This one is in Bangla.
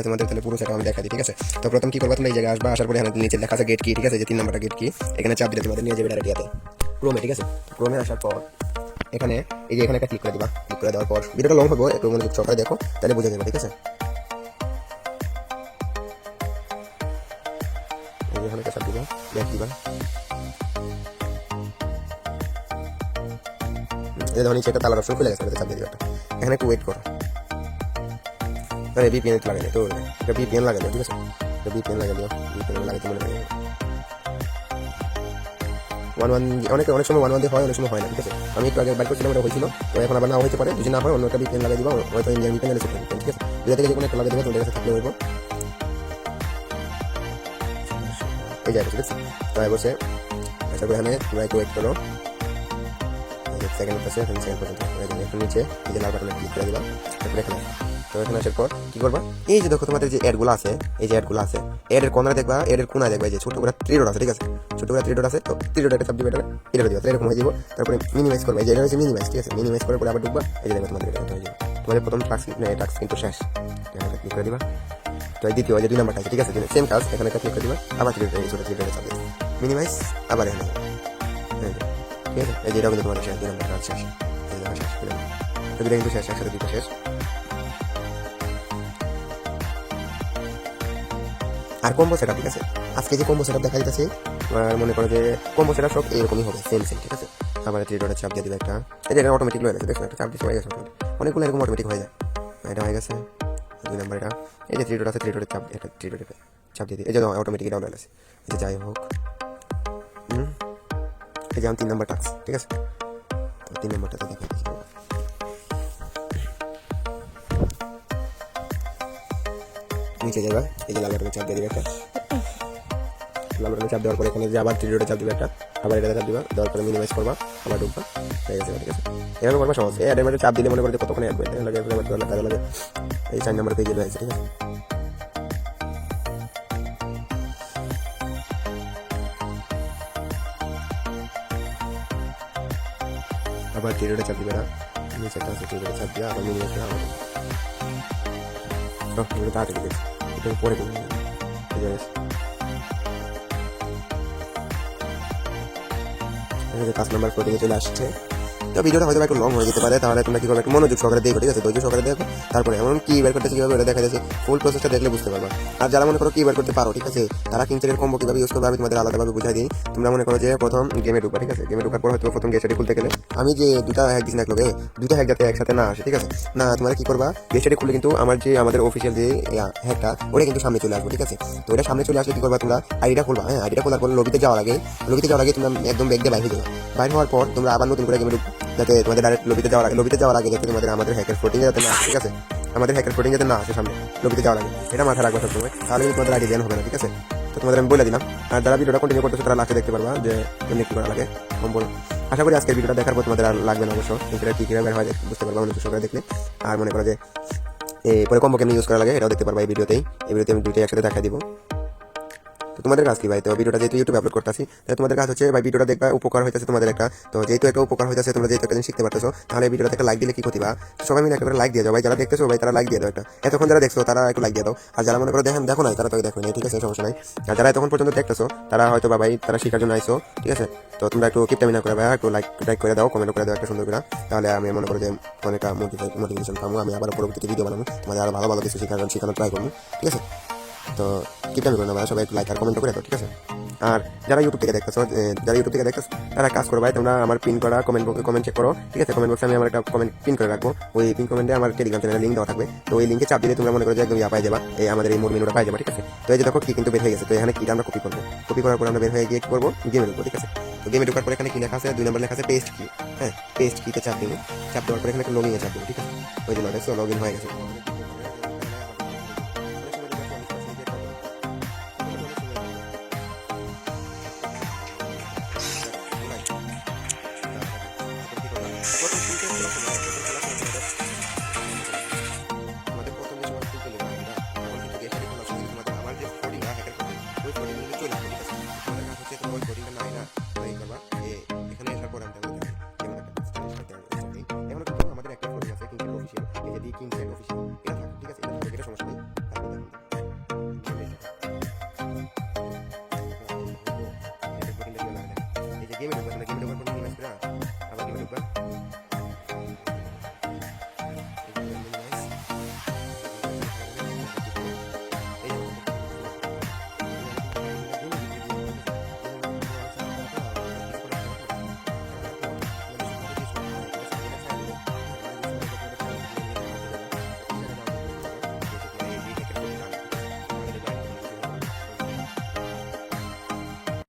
তোমাদের তাহলে পুরো সেটা আমি দেখা দিই, ঠিক আছে। তো প্রথম কি করবা, তোমরা এই জায়গায় আসবা, আসার পরে এখানে নিচে লেখা আছে গেট কি, ঠিক আছে, যে 3 নাম্বারটা গেট কি, এখানে চাপ দিলে তোমাদের নিয়ে যাবে ডাইরেক্টলি ক্রোমে, ঠিক আছে। ক্রোমে আসার পর এখানে এই যে এখানে একটা ক্লিক করে দিবা। ক্লিক করে দেওয়ার পর ভিডিওটা লং হবে, একটু মনোযোগ সহকারে দেখো, তাহলে বুঝে যাবে, ঠিক আছে। এই যে এখানে একটা চাপ দিবা, ব্যাক দিবা। এই ধরনের নিচে একটা তালার অপশন খুলে গেছে, চাপ দিয়ে দিবা। এখানে একটু ওয়েট করো, তাহলে VPN লাগালে তো এটা VPN লাগালে, ঠিক আছে। এটা VPN লাগালে VPN লাগাতে মনে লাগে 1 অনেক সময় 1 হয়, অনেক সময় হয় না, ঠিক আছে। আমি একটু আগে বাইক করছিলাম, ওটা হয়েছিল, তো এখন আবার না হইতে পারে, যদি না হয় অন্য একটা VPN লাগাই দিবা, হয়তো ইন্ডিয়ান VPN এসে ঠিক আছে। দুটা থেকে যে কোনো একটা লাগিয়ে দেবে, তোমাদের কাছে থাকলে হইব। এই জায়গা, ঠিক আছে। তাই বসে আশা করি এখানে তোমরা একটু ওয়েট করো, সেকেন্ড পাশে সেকেন্ড পর্যন্ত এখন নিচে এই যে লাল বাটনে ক্লিক করে দিবা। তারপরে এখানে তো এখানে আসার পর কি করবা, এই যে দেখো তোমাদের যে অ্যাডগুলো আছে, এই যে অ্যাডগুলো আছে, অ্যাডের কর্নারে দেখবা, অ্যাডের কোনায় দেখবা এই যে ছোট করে 3 ডট আছে, ঠিক আছে। ছোট করে 3 ডট আছে, তো 3 ডট একটা চাপ দিবে, এটা দিবা, এরকম হয়ে যাব। তারপরে মিনিমাইজ করবা, এই যে এটা হচ্ছে মিনিমাইজ, ঠিক আছে। মিনিমাইজ করার পরে আবার ঢুকবা, এই যে দেখো তোমাদের এটা হয়ে যাবে। তোমাদের প্রথম টাস্ক কিন্তু শেষ, এখানে ক্লিক করে দিবা। তো এই দ্বিতীয় যে 2 নাম্বারটা আছে, ঠিক আছে, সেম কাজ, এখানে একটা ক্লিক করে দিবা, আবার 3 ডট, এই ছোট 3 ডট চাপ দিবা, মিনিমাইজ, আবার এখানে, ঠিক আছে। এই যে এটা কিন্তু তোমাদের শেষ, 2 নাম্বার কাজ শেষ, এই যে শেষ করে দিলাম। তো এটা কিন্তু শেষ, একসাথে দুটো শেষ। আর কম্বো সেটআপ, ঠিক আছে। আজকে যে কম্বো সেটআপ দেখা যাচ্ছে, মনে করো যে কম্বো সেটআপ সব এরকমই হবে, সেম, ঠিক আছে। আবার 3 ডটের চাপ দিয়ে দিবে একটা, এই যে এটা অটোমেটিক হয়ে গেছে, দেখো একটা চাপ দিয়ে হয়ে গেছে, অনেকগুলো এরকম অটোমেটিক হয়ে যায়। এটা হয়ে গেছে 2 নাম্বার, এটা এই যে 3 ডট আছে, 3 ডটের চাপ, এটা 3 ডটের চাপ দিয়ে দিই, এই যে অটোমেটিক ডাউন হয়ে গেছে। এই যে যাই হোক, এই যে 3 নাম্বার টাস্ক, ঠিক আছে। তো 3 নাম্বারটা তো দেখা দিচ্ছি, নিচে যাবা, এই যে লাল বাটনে চাপ দিয়ে দিবে একটা, লাল বাটনে চাপ দেওয়ার পরে এখানে যে আবার 3 ডটে চাপ দিবে একটা, আবার এটা চাপ দিবা, দেওয়ার পরে মিনিমাইজ করবা, আবার ঢুকবা, হয়ে গেছে, ঠিক আছে। এভাবে করবা, সহজ। এই অ্যাডের মধ্যে চাপ দিলে মনে করতে কতক্ষণ অ্যাড করতে লাগে, লাগে এই 4 নাম্বার পেজে রয়েছে, ঠিক আছে। আবার 3 ডটে চাপ দিবে না, নিচে একটা আছে 3 ডটে চাপ দিয়া আবার মিনিমাইজ করা হবে। তো এটা তাড়াতাড়ি দেখছি, এটা পরে করবো, ঠিক আছে। কাজ নাম্বার 14 চলে আসছে। তো ভিডিওটা হয়তো একটু লং হয়ে যেতে পারে, তাহলে তোমরা কি করবে, একটু মনোযোগ সহকারে দেখো, ঠিক আছে। ধৈর্য সহকারে দেখো, তারপরে এমন কি বের করতেছে, কিভাবে এটা দেখা যাচ্ছে, ফুল প্রসেসটা দেখলে বুঝতে পারবা। আর যারা মনে করো কি বের করতে পারো, ঠিক আছে, তারা কিংচের কম্বো কিভাবে ইউজ করবে আমি তোমাদের আলাদাভাবে বুঝাই দিই। তোমরা মনে করো যে প্রথম গেমে ঢুকবা, ঠিক আছে। গেমে ঢুকার পর হয়তো প্রথম গেস্টারি খুলতে গেলে আমি যে দুটা হ্যাক দিচ্ছি না, দুটা হ্যাক যাতে একসাথে না আসে, ঠিক আছে। না, তোমরা কি করবা, গেস্টারি খুলে কিন্তু আমাদের অফিসিয়াল যে হ্যাকটা, ওটা কিন্তু সামনে চলে আসবে, ঠিক আছে। তো এটা সামনে চলে আসলে কি করবা, তোমরা আইডিটা খুলবা, হ্যাঁ, আইডিটা খোলার পর লবিতে যাওয়ার আগে তোমরা একদম ব্যাগ দিয়ে বাইরে যাবে। বাইরে হওয়ার পর তোমরা আবার নতুন করে গেমে ঢুকবে, যাতে তোমাদের ডাইরেক্ট লবিতে যাওয়ার আগে যাতে আমাদের হ্যাকের ফোর্টিং যাতে না আসে, ঠিক আছে। আমাদের হ্যাকের ফোর্টিং যাতে না আসে সামনে লবিতে যাওয়ার আগে, এটা মাথায় রাখবা সবসময়, তাহলে কিন্তু তোমাদের আইডি ব্যান হবে না, ঠিক আছে। তো তোমাদের আমি বলে দিলাম। আর যারা ভিডিওটা কন্টিনিউ করতেছে তারা লাস্টে দেখতে পারবা যে কেমনি কি করা লাগে কম্বল। আশা করি আজকের ভিডিওটা দেখার পর তোমাদের আর লাগবে না, অবশ্য এটা কি কিভাবে হয় বুঝতে পারবা মনোযোগ সহকারে দেখলে। আর মনে করো যে পরে কম্বো কেমনি ইউজ করা লাগে এটাও দেখতে পারবা এই ভিডিওতে আমি দুইটাই একসাথে দেখা দিব। তো তোমাদের কাজ কি ভাই, তো ভিডিওটা যেহেতু ইউটিউবে আপলোড করতেছি, তাহলে তোমাদের কাজ হচ্ছে ভাই ভিডিওটা দেখবা, উপকার হইতেছে তোমাদের একটা, তো যেহেতু একটা উপকার হইতেছে, তোমরা যেহেতু একটা জিনিস শিখতে পারতেছো, তাহলে ভিডিওটা একটা লাইক দিলে কি ক্ষতি, বা সবাই মিলে একটা লাইক দিয়ে দাও ভাই, যারা দেখতেছো ভাই তারা লাইক দিয়ে দাও একটা, এতক্ষণ যারা দেখছো তারা একটু লাইক দিয়ে দাও। আর যারা মনে করো দেখো নাই, তারা তো দেখো নাই, ঠিক আছে, সমস্যা নাই। আর যারা এতক্ষণ পর্যন্ত দেখতেছো তারা হয়তো বা ভাই তারা শেখার জন্য আইসো, ঠিক আছে। তো তোমরা একটু কিপটামি না করে ভাই, একটু লাইক করে দাও, কমেন্ট করে দাও একটা সুন্দর করে, তাহলে আমি মনে করো যে অনেকটা মোটিভেশন পাবো, আমি আবার পরবর্তীতে ভিডিও বানাবো, তোমাদের আরো ভালো কিছু শেখানোর ট্রাই করবো, ঠিক আছে। তো কিপটামি করে না ভাই, সবাই একটু লাইক আর কমেন্ট করে দাও, ঠিক আছে। আর যারা ইউটিউব থেকে দেখতেছো তারা কাজ করো ভাই, তোমরা আমার পিন করা কমেন্ট চেক করো, ঠিক আছে। কমেন্ট বক্সে আমি আমার একটা কমেন্ট পিন করে রাখবো, ওই পিন কমেন্টে আমার টেলিগ্রাম চ্যানেলের লিঙ্ক দেওয়া থাকবে, তো ওই লিঙ্কে চাপ দিলে তোমরা মনে করো যে একদম পাই যাবা, এই আমাদের এই মোড মেনুটা পাই যাবা, ঠিক আছে। তো এই যে দেখো কি কিন্তু বের হয়ে গেছে, তো এখানে কিটা আমরা কপি করার পর আমরা বের হয়ে গিয়ে কি করবো, গেমে ঢুকবো, ঠিক আছে। তো গেমে ঢোকার পরে এখানে কি লেখা আছে, 2 নম্বর লেখা আছে পেস্ট কি, হ্যাঁ, পেস্ট কিতে চাপ দিবো, চাপ দেওয়ার পরে এখানে একটা লগইনে চাপ দেবো, ঠিক আছে। ওই যে লগ ইন হয়ে গেছে।